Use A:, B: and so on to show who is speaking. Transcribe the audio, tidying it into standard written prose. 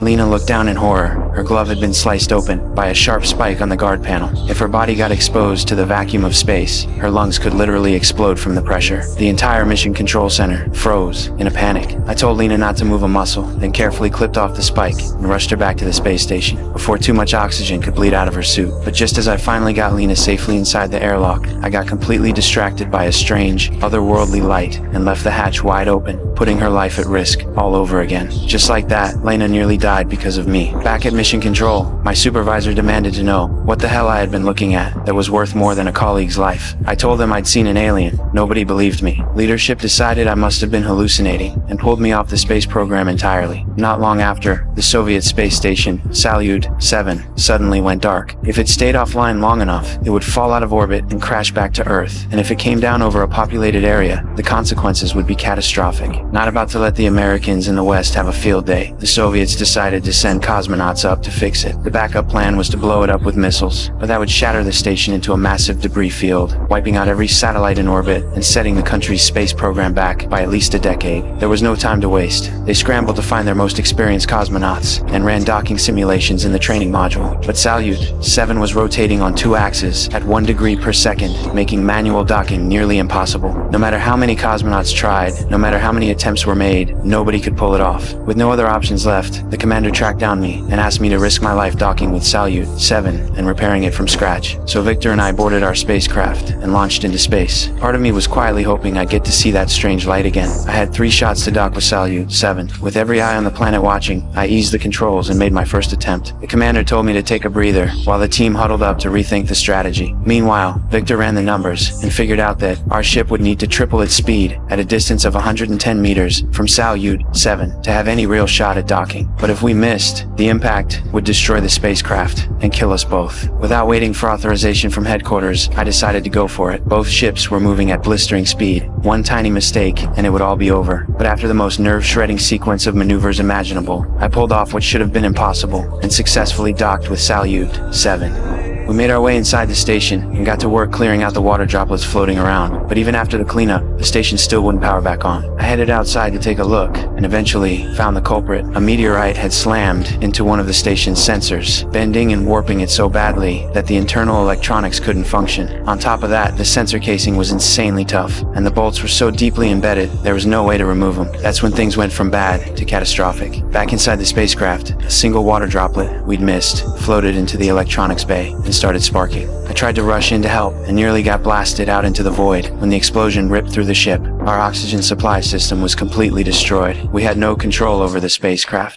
A: Lena looked down in horror. Her glove had been sliced open by a sharp spike on the guard panel. If her body got exposed to the vacuum of space, her lungs could literally explode from the pressure. The entire mission control center froze in a panic. I told Lena not to move a muscle, then carefully clipped off the spike and rushed her back to the space station before too much oxygen could bleed out of her suit. But just as I finally got Lena safely inside the airlock, I got completely distracted by a strange, otherworldly light and left the hatch wide open, putting her life at risk all over again. Just like that, Lena nearly died because of me. Back at mission control, my supervisor demanded to know what the hell I had been looking at that was worth more than a colleague's life. I told them I'd seen an alien. Nobody believed me. Leadership decided I must have been hallucinating and pulled me off the space program entirely. Not long after, the Soviet space station, Salyut 7, suddenly went dark. If it stayed offline long enough, it would fall out of orbit and crash back to Earth. And if it came down over a populated area, the consequences would be catastrophic. Not about to let the Americans in the West have a field day, the Soviets decided to send cosmonauts up to fix it. The backup plan was to blow it up with missiles, but that would shatter the station into a massive debris field, wiping out every satellite in orbit and setting the country's space program back by at least a decade. There was no time to waste. They scrambled to find their most experienced cosmonauts and ran docking simulations in the training module. But Salyut 7 was rotating on 2 axes at 1 degree per second, making manual docking nearly impossible. No matter how many cosmonauts tried, no matter how many attempts were made, nobody could pull it off. With no other options left, the commander tracked down me and asked me to risk my life docking with Salyut 7 and repairing it from scratch. So Victor and I boarded our spacecraft and launched into space. Part of me was quietly hoping I'd get to see that strange light again. I had 3 shots to dock with Salyut 7. With every eye on the planet watching, I eased the controls and made my first attempt. The commander told me to take a breather while the team huddled up to rethink the strategy. Meanwhile, Victor ran the numbers and figured out that our ship would need to triple its speed at a distance of 110 meters from Salyut 7 to have any real shot at docking. But if we missed, the impact would destroy the spacecraft and kill us both. Without waiting for authorization from headquarters, I decided to go for it. Both ships were moving at blistering speed. One tiny mistake and it would all be over. But after the most nerve-shredding sequence of maneuvers imaginable, I pulled off what should have been impossible and successfully docked with Salyut 7. We made our way inside the station and got to work clearing out the water droplets floating around. But even after the cleanup, the station still wouldn't power back on. I headed outside to take a look and eventually found the culprit. A meteorite had slammed into one of the station's sensors, bending and warping it so badly that the internal electronics couldn't function. On top of that, the sensor casing was insanely tough, and the bolts were so deeply embedded there was no way to remove them. That's when things went from bad to catastrophic. Back inside the spacecraft, a single water droplet we'd missed floated into the electronics bay and started sparking. I tried to rush in to help and nearly got blasted out into the void when the explosion ripped through the ship. Our oxygen supply system was completely destroyed. We had no control over the spacecraft.